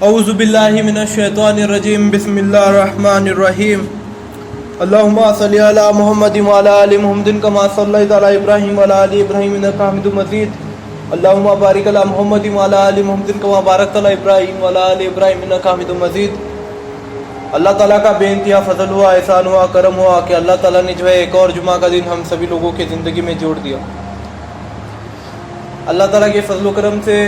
औज़ुबिल्लाहि मिनश्शैतानिर्रजीम बिस्मिल्लाहिर्रहमानिर्रहीम अल्लाहुम्मा सल्लि अला मुहम्मदिन व अला आलि मुहम्मदिन कमा सल्लैता अला इब्राहीम व अला आलि इब्राहीम इन्नका हमीदुम मजीद अल्लाहुम्मा बारिक अला मुहम्मदिन व अला आलि मुहम्मदिन कमा बारकता अला इब्राहीम व अला आलि इब्राहीम इन्नका हमीदुम मजीद। अल्लाह ताला का बेइंतहा फजल हुआ, एहसान हुआ, करम हुआ कि अल्लाह ताला ने जो है एक और जुमा का दिन हम सभी लोगों की ज़िंदगी में जोड़ दिया। अल्लाह ताला के फजल करम से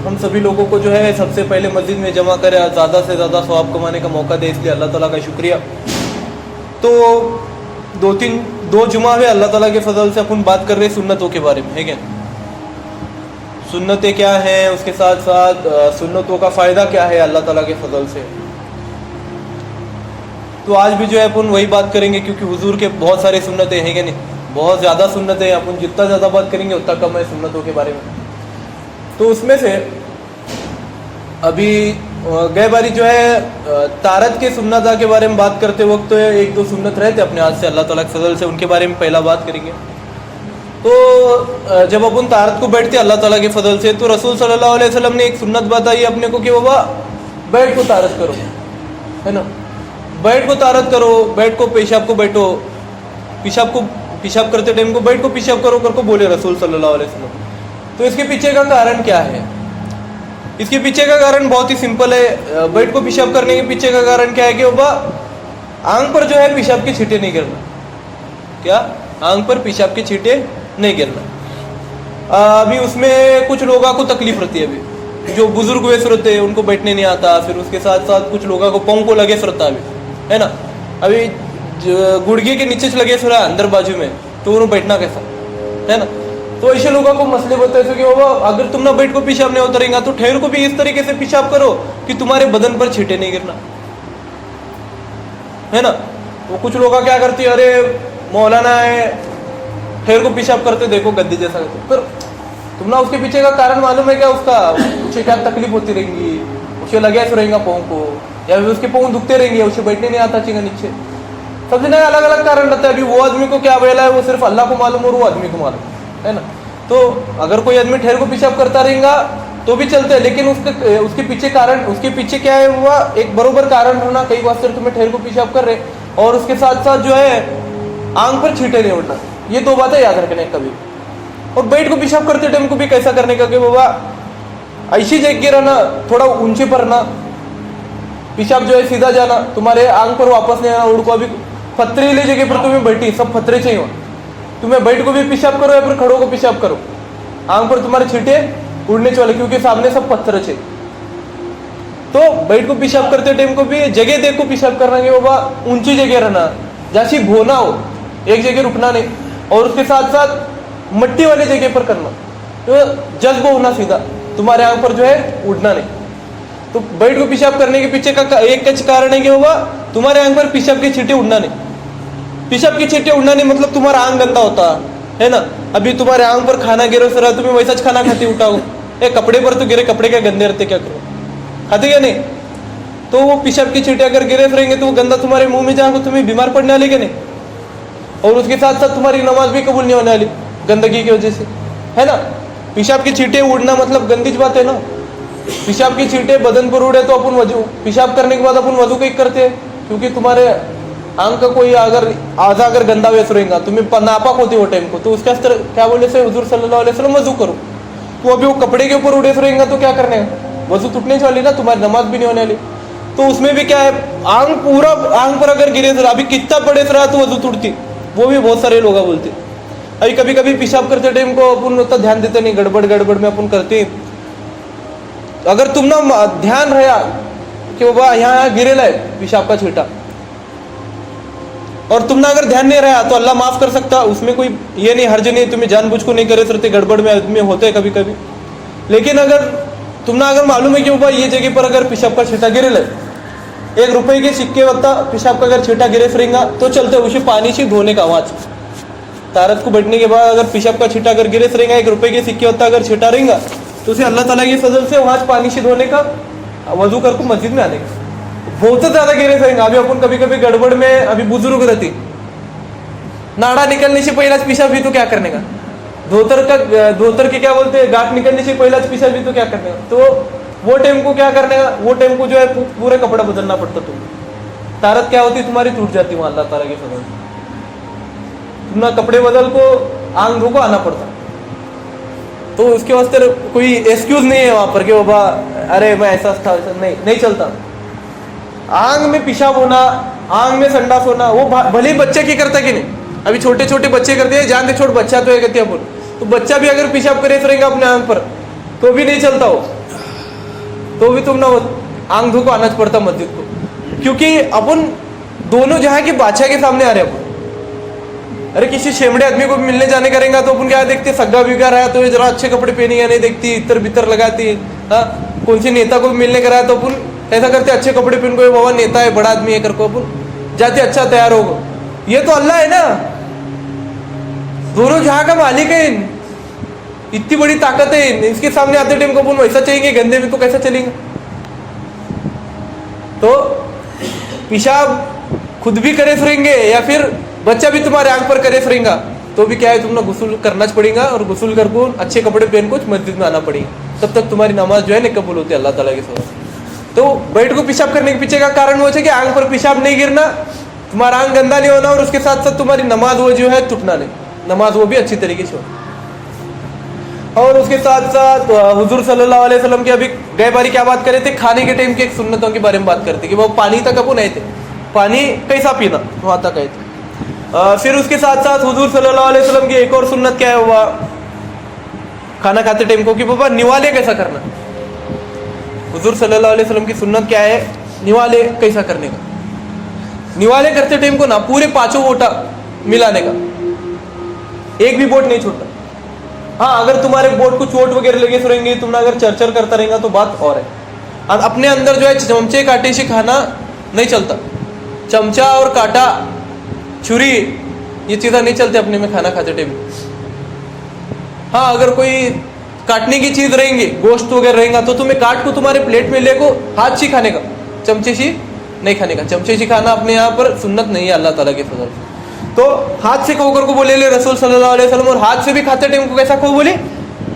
हम सभी लोगों को जो है सबसे पहले मस्जिद में जमा करे, ज़्यादा से ज़्यादा सवाब कमाने का मौका दे, इसलिए अल्लाह ताला का शुक्रिया। तो दो जुमा में अल्लाह ताला के फजल से अपन बात कर रहे हैं सुन्नतों के बारे में, है क्या? सुन्नतें क्या हैं, उसके साथ साथ सुन्नतों का फ़ायदा क्या है अल्लाह ताला के फजल से। तो आज भी जो है अपन वही बात करेंगे, क्योंकि हुजूर के बहुत सारे सुन्नतें हैं, क्या नहीं, बहुत ज़्यादा सुन्नतें हैं। अपन जितना ज़्यादा बात करेंगे उतना कम है सुन्नतों के बारे में। तो उसमें से अभी गए बारी जो है तारत के सुन्नता के बारे में बात करते वक्त तो एक दो सुन्नत रहते अपने हाथ से अल्लाह ताला के फजल से, उनके बारे में पहला बात करेंगे। तो जब अपन तारत को बैठते अल्लाह ताला के फजल से, तो रसूल सल्लल्लाहु अलैहि वसल्लम ने एक सुन्नत बताई अपने को कि बाबा बैठ को तारत करो, है ना, बैठ को तारत करो, बैठ को पेशाब को बैठो, पेशाब करते टाइम को बैठ को पेशाब करो कर को बोले रसूल सल्लल्लाहु अलैहि वसल्लम। तो इसके पीछे का कारण क्या है? इसके पीछे का कारण बहुत ही सिंपल है। बैठ को पेशाब करने के पीछे का कारण क्या है कि बाबा आंख पर जो है पेशाब के छींटे नहीं गिरना। क्या? आंख पर पेशाब के छींटे नहीं गिरना। अभी उसमें कुछ लोगों को तकलीफ रहती है, अभी जो बुजुर्ग वैसे रहते हैं उनको बैठने नहीं आता, फिर उसके साथ साथ कुछ लोगों को पाँव को लगे रहता है, अभी है ना, अभी गुड़गे के नीचे से लगे रहा अंदर बाजू में, तो उन्होंने बैठना कैसा, है ना। तो ऐसे लोगों को मसले बताए कि बाबा अगर तुम ना बैठ को पेशाब नहीं उतरेगा तो ठहर को भी इस तरीके से पेशाब करो कि तुम्हारे बदन पर छींटे नहीं गिरना, है ना। तो कुछ लोग क्या करते हैं, अरे मौलाना है ठहर को पेशाब करते देखो गद्दी जैसा करते, पर तुम ना उसके पीछे का कारण मालूम है क्या? उसका उसे क्या तकलीफ होती रहेंगी, उसे लगे रहेगा पाँव को, या फिर उसके पाँव दुखते रहेंगे, उसे बैठने नहीं आता चीगा नीचे। सबसे नया अलग अलग कारण रहता है। अभी वो आदमी को क्या बेला है वो सिर्फ अल्लाह को मालूम और वो आदमी को मालूम, है ना। तो अगर कोई आदमी ठहर को पेशाब करता रहेगा तो भी चलते हैं, लेकिन उसके पीछे कारण, उसके पीछे क्या है हुआ, एक बरोबर कारण रहना। कई बार सिर्फ तुम्हें ठहर को पेशाब कर रहे और उसके साथ साथ जो है आंख पर छींटे नहीं उड़ना, ये दो बातें याद रखने कभी। और बैठ को पेशाब करते टाइम को भी कैसा करने का कि बाबा ऐसी जगह रहना, थोड़ा ऊंचे पर ना, पेशाब जो है सीधा जाना, तुम्हारे आंख पर वापस नहीं आना, उड़ को अभी पथरीली जगह पर तुम्हें बैठी, सब पथरे चाहिए, तुम्हें बैठ को भी पेशाब करो या फिर खड़ो को पेशाब करो, आंख पर तुम्हारे छींटे उड़ने वाले, क्योंकि सामने सब पत्थर है। तो बैठ को पेशाब करते टाइम को भी जगह देख को पेशाब करना कि बाबा ऊंची जगह रहना, जैसी भोना हो, एक जगह रुकना नहीं, और उसके साथ साथ मट्टी वाली जगह पर करना, तो जज्ब होना सीधा, तुम्हारे आंख पर जो है उड़ना नहीं। तो बैठ को पेशाब करने के पीछे का एक कारण है कि बाबा तुम्हारे आंख पर पेशाब के छींटे उड़ना नहीं। पेशाब की छींटे उड़ना नहीं मतलब तुम्हारा आंख गंदा होता है ना। अभी तुम्हारे आंख पर खाना गिरो सर, तुम्हें वैसा खाना खाते उठाओ, कपड़े पर तो गिरे, कपड़े क्या गंदे रहते, क्या करो, खाते क्या नहीं। तो वो पेशाब की छींटे अगर गिरे रहेंगे तो वो गंदा तुम्हारे मुंह में जाएगा, तुम्हें बीमार पड़ने वाले क्या नहीं, और उसके साथ साथ तुम्हारी नमाज भी कबूल नहीं होने वाली गंदगी की वजह से, है ना। पेशाब की छींटे उड़ना मतलब गंदी बात है ना। पेशाब की छींटे बदन पर उड़े तो अपन वजू, पेशाब करने के बाद अपन वजू कहीं करते हैं, क्योंकि तुम्हारे आंख का कोई अगर आधा अगर गंदा वैस रहेगा, तुम्हें नापाक होती हो टाइम को, तो उसके अस्तर क्या बोले से हुजूर सल्लल्लाहु अलैहि वसल्लम वजू करो। तो अभी वो कपड़े के ऊपर उड़े रहेगा तो क्या करने, वजू टूटने वाली ना, तुम्हारी नमाज भी नहीं होने वाली। तो उसमें भी क्या है, आंख पूरा आंख पर अगर गिरे सर, अभी कितना पड़े रहा तो वजू टूटती, वो भी बहुत सारे लोग बोलते। अभी कभी कभी पेशाब करते टाइम को अपन उतना ध्यान देते नहीं, गड़बड़ में अपन करते। अगर तुम ना ध्यान रहा कि बाबा यहाँ गिरेला है पेशाब का छींटा, और तुम ना अगर ध्यान नहीं रहा तो अल्लाह माफ कर सकता, उसमें कोई ये नहीं, हर्ज नहीं, तुम्हें जानबूझ को नहीं करे सकते, गड़बड़ में आदमी होते हैं कभी कभी। लेकिन अगर तुम ना अगर मालूम है कि बाबा ये जगह पर अगर पेशाब का छींटा गिरेला है, 1 रुपए के सिक्के वत्ता पेशाब का अगर छींटा गिरे फिरेगा तो चलते, उसे पानी से धोने का आवाज, तारत को बैठने के बाद अगर पेशाब का छींटा अगर गिरे रहेगा, 1 रुपए के सिक्के वत्ता अगर छींटा रहेगा तो उसे अल्लाह ताला की फजल से वहां पानी से धोने का, वजू कर को मस्जिद में आने का। बहुत ज्यादा गिरे रहेंगे। अभी अपन कभी कभी गड़बड़ में, अभी बुजुर्ग रहती, नाड़ा निकलने से पहला पेशाब भी तो क्या करने का, धोतर के क्या बोलते हैं, गांठ निकलने से पहला पेशाब भी तो क्या करने का। तो वो टाइम को क्या करने का, वो टाइम को जो है पूरे कपड़ा बदलना पड़ता तुम्हें। तारत क्या होती तुम्हारी टूट जाती वहां अल्लाह ताला के फजल से। तुम ना कपड़े बदल को आंग धो को आना पड़ता। तो उसके वास्ते कोई एक्सक्यूज नहीं है वहां पर कि बाबा अरे मैं ऐसा था, नहीं चलता। आंग में पेशाब होना, आंग में संडास होना, वो भले ही बच्चे की करता कि नहीं। अभी छोटे छोटे बच्चे करते हैं, जानते छोड़ बच्चा तो है कहते हैं अपन, तो बच्चा भी अगर पेशाब करे रहेगा अपने आंग पर तो भी नहीं चलता हो, तो भी तुम ना आंग धो को आना पड़ता मस्जिद को। क्योंकि अपन दोनों जहाँ के बादशाह के सामने आ रहे अपन। अरे किसी शेमड़े आदमी को मिलने जाने करेंगे तो अपन क्या देखते, सग्गा बिगा रहा है तो जरा अच्छे कपड़े पहनी या नहीं देखती, इतर बितर लगाती। हाँ, कौन सी नेता को मिलने करा तो अपन ऐसा करते, अच्छे कपड़े पहन को बाबा नेता है बड़ा आदमी है कर को अपन जाते अच्छा तैयार होगा। ये तो अल्लाह है ना, दोनों जहाँ का मालिक है, इतनी बड़ी ताकत है, इसके सामने आते टाइम को अपन वैसा चाहिए गंदे में तो कैसा चलेंगे। तो पेशाब खुद भी करे फिरेंगे या फिर बच्चा भी तुम्हारे आंख पर करे फिरेगा तो भी क्या है, तुमने गुस्ल करना पड़ेगा और गुस्ल कर को अच्छे कपड़े पहन को मस्जिद में आना पड़ेगा, तब तक तुम्हारी नमाज जो है ना कबूल होती है अल्लाह ताला के साथ। तो बैठ को पेशाब करने के पीछे का कारण वो है कि आंख पर पेशाब नहीं गिरना, तुम्हारा आंख गंदा नहीं होना और उसके साथ साथ तुम्हारी नमाज वो जो है टूटना नहीं, नमाज वो भी अच्छी तरीके से हो। और उसके साथ साथ हुजूर सल्लल्लाहु अलैहि वसल्लम की अभी गए बारी क्या बात कर रहे थे, खाने के टाइम की एक सुन्नतों के बारे में बात करते कि वो पानी तक अपन आए थे, पानी कैसा पीना वहां तक आए थे। फिर उसके साथ साथ हुजूर सल्लल्लाहु अलैहि वसल्लम की एक और सुन्नत क्या है हुआ खाना खाते टाइम को कि बाबा निवाले कैसा करना। हुजूर सल्लल्लाहु अलैहि वसल्लम की सुन्नत क्या है, निवाले कैसा करने का। निवाले करते टाइम को ना पूरे पांचों बोटा मिलाने का, एक भी बोट नहीं छोड़ता। हाँ, अगर तुम्हारे बोट को चोट वगैरह लगे तो रहेंगे, तुमने अगर चरचर करता रहेगा तो बात और है। और अपने अंदर जो है चमचे कांटे से खाना नहीं चलता, चमचा और कांटा छुरी ये चीज़ें नहीं चलते अपने में खाना खाते टाइम। हाँ, अगर कोई काटने की चीज रहेंगी, गोश्त वगैरह रहेगा तो तुम्हें काट को तुम्हारे प्लेट में लेको हाथ से खाने का, चमचे से नहीं खाने का। चमचे से खाना अपने यहाँ पर सुन्नत नहीं है अल्लाह ताला के फजल से। तो हाथ से खाकर को बोले ले रसूल सल्लल्लाहु अलैहि वसल्लम, और हाथ से भी खाते टाइम को कैसा खाओ बोले,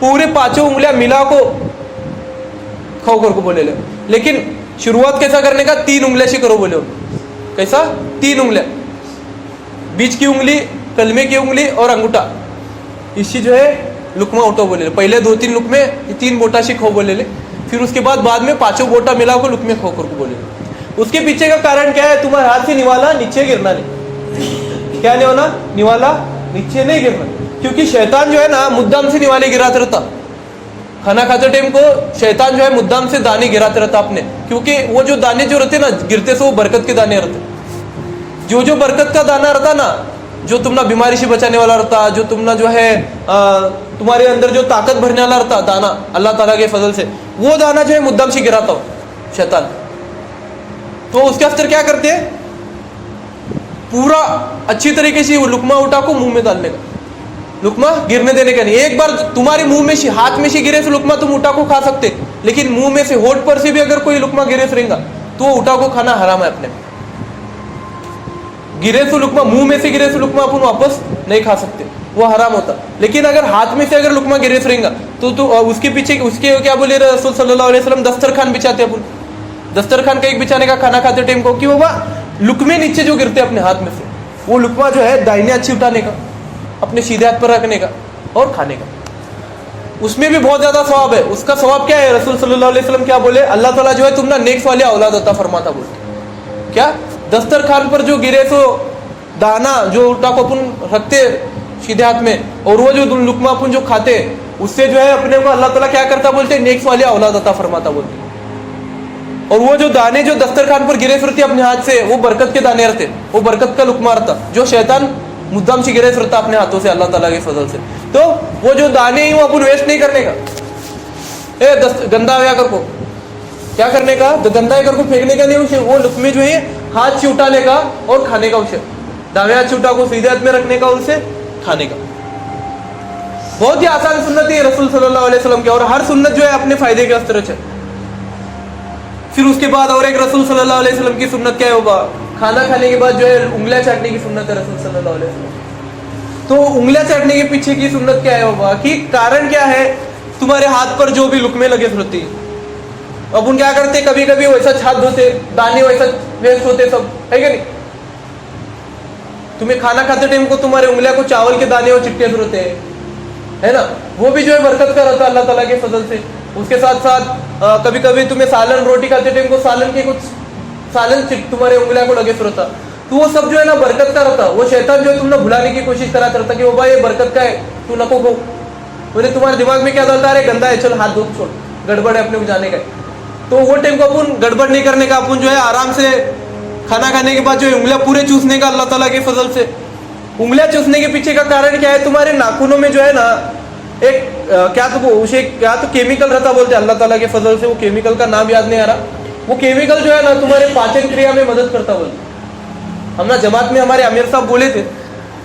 पूरे पांचों उंगलियां मिला को खाओ को बोले ले। लेकिन शुरुआत कैसा करने का, 3 उंगलियां से करो बोले। कैसा 3 उंगलियां, बीच की उंगली, कलमे की उंगली और अंगूठा, इससे जो है लुकमा उठो बोले ले। पहले 2-3 लुकमे 3 बोटा से खाओ बोले ले, फिर उसके बाद में 5 बोटा मिला को लुकमे खाओ कर को बोले ले। उसके पीछे का कारण क्या है, तुम्हारे हाथ से निवाला नीचे गिरना नहीं। क्या नहीं होना, निवाला नीचे नहीं गिरना, क्योंकि शैतान जो है ना मुद्दाम से निवाले गिराते रहता। खाना खाते टाइम को शैतान जो है मुद्दाम से दाने गिराते रहता अपने, क्योंकि वो जो दाने जो रहते ना गिरते से वो बरकत के दाने रहते। जो बरकत का दाना रहता ना, जो तुमना बीमारी से बचाने वाला रहता, जो तुमना जो है तुम्हारे अंदर जो ताकत भरने वाला रहता दाना अल्लाह ताला के फजल से, वो दाना जो है मुद्दाम से गिराता हो शैतान। तो उसके अंदर क्या करते हैं, पूरा अच्छी तरीके से वो लुकमा उठा को मुंह में डालने का, लुकमा गिरने देने का नहीं। एक बार तुम्हारे मुंह में से हाथ में से गिरे तो लुकमा तुम उठा को खा सकते, लेकिन मुंह में से होठ पर से भी अगर कोई लुकमा गिरे रहेगा तो वो उठा को खाना हराम है अपने। गिरे तो लुकमा, मुंह में से गिरे तो लुकमा अपन वापस नहीं खा सकते, वो हराम होता। लेकिन अगर हाथ में से अगर लुकमा गिरे रहेगा तो उसके पीछे उसके क्या बोले रसूल सल्लल्लाहु अलैहि वसल्लम, दस्तरखान बिछाते अपन। दस्तरखान का एक बिछाने का खाना खाते टाइम को कि बाबा लुकमे नीचे जो गिरते अपने हाथ में से, वो लुकमा जो है दाहिने अच्छी उठाने का, अपने सीधे हाथ पर रखने का और खाने का। उसमें भी बहुत ज्यादा सवाब है। उसका सवाब क्या है, रसूल सल्लल्लाहु अलैहि वसल्लम क्या बोले, अल्लाह ताला जो है तुम ना नेक्स्ट वाले औलाद अता फरमाता बोलते। क्या दस्तरखान पर जो गिरे तो दाना जो उठा को अपन रखते सीधे हाथ में, और वो जो लुकमा अपन जो खाते उससे जो है अपने को अल्लाह ताला क्या करता बोलते, नेक्स्ट वाले औलाद अता फरमाता बोलते। और वो जो दाने जो दस्तरखान पर गिरे फिरते अपने हाथ से, वो बरकत के दाने रहते, वो बरकत का लुकमा रहता, जो शैतान मुद्दाम से गिरे फिरता अपने हाथों से अल्लाह ताला के फजल से। तो वो जो दाने ही वो अपन वेस्ट नहीं करने का, गंदा हुआ कर को क्या करने का, गंदा कर को फेंकने का नहीं, उसे वो लुकमे जो है हाथ से उठाने का और खाने का, उसे दावे हाथ से उठा को सीधे हाथ में रखने का, उसे खाने का। बहुत ही आसान सुन्नत है रसूल सल्लल्लाहु अलैहि वसल्लम की, और हर सुन्नत जो है अपने फायदे के वास्ते है। फिर उसके बाद और एक रसूल सल्लल्लाहु अलैहि वसल्लम की सुन्नत क्या होगा, खाना खाने के बाद जो है उंगलियां चाटने की सुन्नत है रसूल सल्लल्लाहु अलैहि वसल्लम। तो उंगलियां चाटने के पीछे की सुन्नत क्या होगा कि कारण क्या है, तुम्हारे हाथ पर जो भी लुकमे लगे होती, अपन क्या करते, कभी कभी वैसा हाथ धोते, दाने वैसा वेस्ट होते सब, है क्या नहीं? तुम्हें खाना खाते टाइम को तुम्हारे उंगलियां को चावल के दाने और चिट्टे होते हैं, है ना? वो भी जो है बरकत का रहता है अल्लाह ताला के फजल से। उसके साथ साथ कभी कभी तुम्हें सालन रोटी खाते टाइम को सालन के कुछ सालन तुम्हारे उंगलियां को लगे रहता, तो वो सब जो है ना बरकत का रहता। वो शैतान जो है तुमने भुलाने की कोशिश करा करता कि वो भाई ये बरकत का है, तू नको को, बोले तुम्हारे दिमाग में क्या डालता है, गंदा है, चल हाथ धो छोड़, गड़बड़ है, अपने को जाने का है। तो वो टाइम को अपन गड़बड़ नहीं करने का, अपन जो है आराम से खाना खाने के बाद जो उंगलियां पूरे चूसने का अल्लाह ताला के फजल से। उंगलियां चूसने के पीछे का कारण क्या है, तुम्हारे नाखूनों में जो है ना एक क्या तो केमिकल रहता बोलते हैं अल्लाह ताला के फजल से। वो केमिकल का नाम याद नहीं आ रहा। वो केमिकल जो है ना तुम्हारे पाचन क्रिया में मदद करता बोलते। हम ना जमात में हमारे आमिर साहब बोले थे,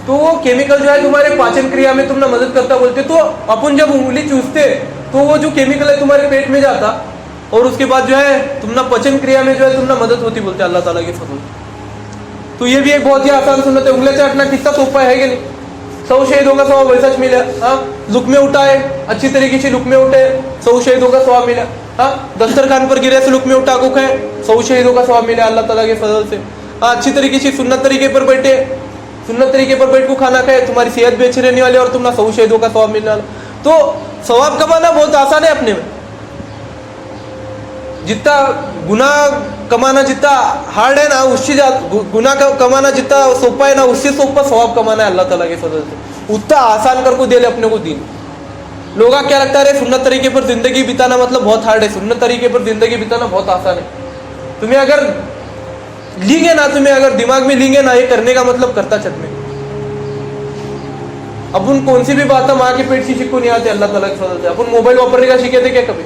तो वो केमिकल जो है तुम्हारे पाचन क्रिया में तुमने मदद करता बोलते। तो अपन जब उंगली चूसते तो वो जो केमिकल है तुम्हारे पेट में जाता और उसके बाद जो है तुमना पचन क्रिया में जो है तुमना मदद होती बोलते अल्लाह ताला के फजल। तो ये भी एक बहुत ही आसान सुन्नत है। उंगली चाटना कितना सोपा है कि नहीं? 100 शहीदों का सवाब वैसा मिला। हाँ, लुकमे उठाए, अच्छी तरीके से लुकमे उठे, 100 शहीदों का सवाब मिला। हाँ, दस्तरखान पर गिरे से लुकमे उठा को खाए, 100 शहीदों का सवाब मिला अल्लाह ताला के फजल से। हाँ, अच्छी तरीके से सुन्नत तरीके पर बैठे, सुन्नत तरीके पर बैठ को खाना खाए, तुम्हारी सेहत भी अच्छी रहने वाली और तुमना 100 शहीदों का सवाब मिलने वाला। तो सवाब कमाना बहुत आसान है अपने में। जितना गुना कमाना जितना हार्ड है ना, उससे गुना कमाना जितना सोपा है ना, उससे सोपा सवाब कमाना है अल्लाह ताला के फजल से। उतना आसान कर को दे ले अपने को दीन। लोग क्या लगता है सुन्नत तरीके पर जिंदगी बिताना मतलब बहुत हार्ड है, सुन्नत तरीके पर जिंदगी बिताना बहुत आसान है। तुम्हें अगर लेंगे ना, तुम्हें अगर दिमाग में लेंगे ना, ये करने का मतलब करता छत में। अपन कौन सी भी बात है माँ के पेट से सीखो नहीं आते अल्लाह ताला के फजल से। अपन मोबाइल वापरने का सीखे थे क्या? कभी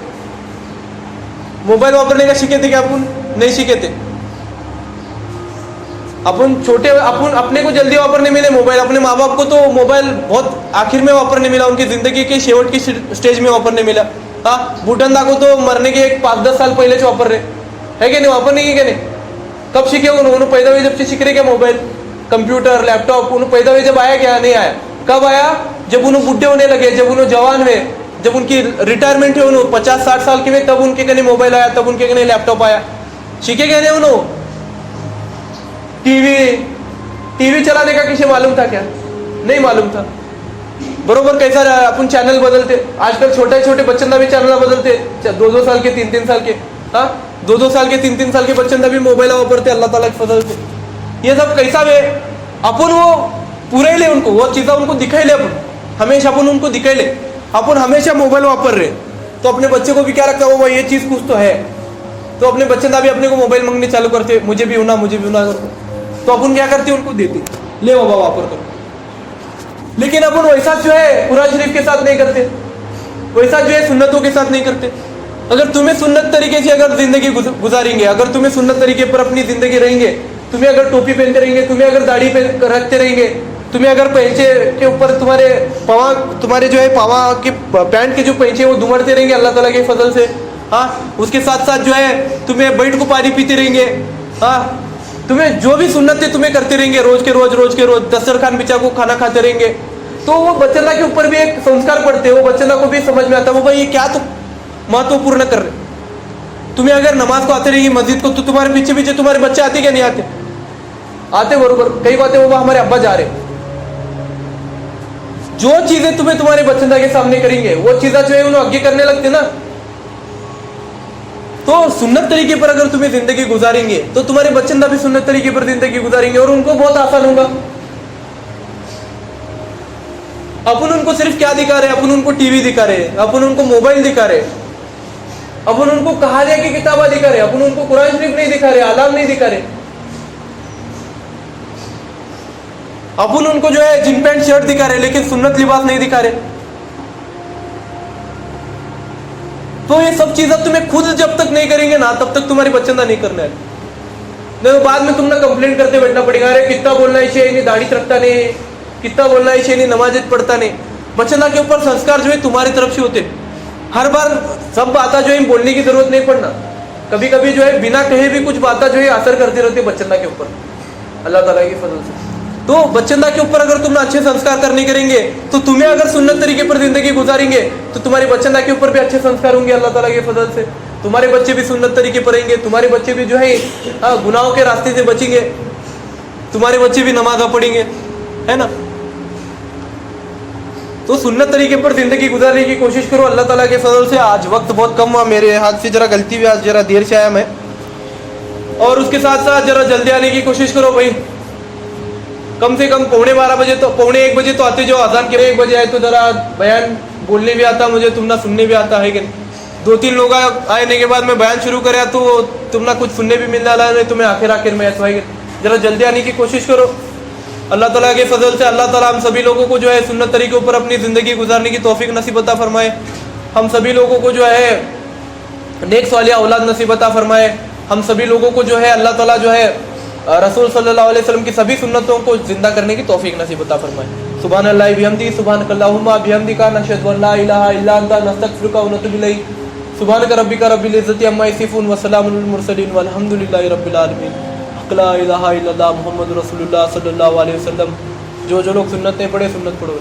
मोबाइल वापरने का सीखे थे क्या? अपन नहीं सीखे थे। अपन छोटे, अपन अपने को जल्दी वापरने मिले मोबाइल, अपने माँ बाप को तो मोबाइल बहुत आखिर में वापरने मिला, उनकी जिंदगी के शेवट की स्टेज में वापरने मिला। हाँ, बूटंदा को तो मरने के 5-10 साल पहले से वापर रहे, है कि नहीं? वापरने की क्या नहीं? कब सीखे उन्होंने? पैदा हुए जब से सीख रहे क्या? मोबाइल, कंप्यूटर, लैपटॉप उन्होंने पैदा हुए जब आया क्या? नहीं आया। कब आया? जब उन्होंने बुढ़े होने लगे, जब उन्होंने जवान हुए, जब उनकी रिटायरमेंट हुई, उन्होंने 50-60 साल के हुए, तब उनके कने मोबाइल आया, तब उनके कने लैपटॉप आया। सीखे क्या नहीं उन्होंने? टीवी चलाने का किसे मालूम था क्या? नहीं मालूम था। बरोबर कैसा अपन चैनल बदलते, आजकल छोटे छोटे बच्चों का भी चैनल बदलते, 2-2 साल के 3-3 साल के। हाँ, 2-2 साल के 3-3 साल के बच्चों का भी मोबाइल वापरते अल्लाह ताला के फजल से। ये सब कैसा वे अपन वो पूरे ले, उनको वो चीज़ें उनको दिखाई ले, अपन हमेशा अपन उनको दिखाई ले। अपन हमेशा मोबाइल वापर रहे तो अपने बच्चे को भी क्या रखता है, वो ये चीज़ कुछ तो है, तो अपने बच्चे का भी अपने को मोबाइल मांगने चालू करते, मुझे भी होना, मुझे भी होना करते। तो अपन क्या करते, उनको देते, ले बाबा वापर करो। लेकिन अपन वैसा जो है कुरान शरीफ के साथ नहीं करते, वैसा जो है सुन्नतों के साथ नहीं करते। अगर तुम्हें सुन्नत तरीके से अगर जिंदगी गुजारेंगे, अगर तुम्हें सुन्नत तरीके पर अपनी जिंदगी रहेंगे, तुम्हें अगर टोपी पहनते रहेंगे, तुम्हें अगर दाढ़ी रखते रहेंगे, तुम्हें अगर पैंचे के ऊपर तुम्हारे जो है पावा के पैंट के जो पैंचे वो दुमड़ते रहेंगे अल्लाह ताला के फजल से। हाँ, उसके साथ साथ जो है तुम्हें बैठ को पानी पीते रहेंगे। हाँ, तुम्हें जो भी सुन्नत है तुम्हें करते रहेंगे, रोज के रोज दस्तरखान बिछा को खाना खाते रहेंगे, तो वो बच्चना के ऊपर भी एक संस्कार पड़ते, वो बच्चना को भी समझ में आता वो भाई ये क्या तो महत्वपूर्ण कर रहे। तुम्हें अगर नमाज को आते रहेंगी मस्जिद को, तो तुम्हारे पीछे पीछे तुम्हारे बच्चे आते क्या नहीं आते? आते बरोबर। कई बातें वो हमारे अब्बा जा रहे, जो चीजें तुम्हें तुम्हारे बच्चंदा के सामने करेंगे वो चीजें जो है उन्हें आगे करने लगते ना। तो सुन्नत तरीके पर अगर तुम्हें जिंदगी गुजारेंगे तो तुम्हारे बच्चंदा भी सुन्नत तरीके पर जिंदगी गुजारेंगे और उनको बहुत आसान होगा। अपन उनको सिर्फ क्या दिखा रहे, अपन उनको टीवी दिखा रहे, अपन उनको मोबाइल दिखा रहे, अपन उनको कहानियां की किताबें दिखा रहे, अपन उनको कुरान शरीफ नहीं दिखा रहे, अलाम नहीं दिखा रहे, अपन उनको जो है जीन पैंट शर्ट दिखा रहे, लेकिन सुन्नत लिबास नहीं दिखा रहे। तो ये सब चीजें तुम्हें खुद जब तक नहीं करेंगे ना, तब तक तुम्हारी बच्चंदा नहीं करना है। नहीं तो बाद में तुमने कंप्लेंट करते बैठना पड़ेगा, अरे कितना बोलना है, नहीं दाढ़ी रखता नहीं, कितना बोलना है, नहीं नमाज पढ़ता नहीं। बच्चंदा के ऊपर संस्कार जो है तुम्हारी तरफ से होते। हर बार सब बातें जो है बोलने की जरूरत नहीं पड़ना, कभी कभी जो है बिना कहे भी कुछ बातें जो है असर करती रहती है बच्चंदा के ऊपर अल्लाह ताला की फजल से। तो बच्चंदा के ऊपर अगर तुमने अच्छे संस्कार करने करेंगे, तो तुम्हें अगर सुन्नत तरीके पर जिंदगी गुजारेंगे तो तुम्हारी बच्चंदा के ऊपर भी अच्छे संस्कार होंगे अल्लाह ताला की फजल से। तुम्हारे बच्चे भी सुन्नत तरीके पढ़ेंगे, तुम्हारे बच्चे भी जो है गुनाहों के रास्ते से बचेंगे, तुम्हारे बच्चे भी नमाज पढ़ेंगे, है ना। तो सुन्नत तरीके पर जिंदगी गुजारने की कोशिश करो अल्लाह ताला के फजल से। आज वक्त बहुत कम हुआ, मेरे हाथ से जरा गलती हुई, आज जरा देर से आया मैं। और उसके साथ साथ जरा जल्दी आने की कोशिश करो भाई, कम से कम 12:15 तो 1 बजे तो आते, जो अजान के 1 बजे आए तो जरा बयान बोलने भी आता मुझे, तुम ना सुनने भी आता है कि 2-3 लोग आने के बाद मैं बयान शुरू कराया तो तुम ना कुछ सुनने भी मिल रहा है, तुम्हें आखिर में ऐसा है। जरा जल्दी आने की कोशिश करो अल्लाह ताला के फजल से। अल्लाह ताला हम सभी लोगों को जो है सुन्नत तरीकों पर अपनी ज़िंदगी गुजारने की तौफीक नसीब अता फरमाए। हम सभी लोगों को जो है नेक सालिह औलाद नसीब अता फरमाए। हम सभी लोगों को जो है अल्लाह ताला जो है रसूल सल्लल्लाहु अलैहि वसल्लम की सभी सुन्नतों को जिंदा करने की तौफीक नसीब अता फरमाए। सुभान अल्लाह बिहम्दी, सुभानक अल्लाहुम्मा बिहम्दिका, नशहदु अन ला इलाहा इल्ला अंता, नस्तगफिरुका व नतूबु इलैक। सुभानक रब्बिका रब्बिल इज्जति अम्मा यसिफून व सलामुन अलल मुरसलीन वल्हम्दुलिल्लाहि रब्बिल आलमीन। ला इलाहा इल्लल्लाह मुहम्मदुर रसूलुल्लाह सल्लल्लाहु अलैहि वसल्लम। जो लोग सुन्नत नहीं पढ़े, सुन्नत पढ़ो।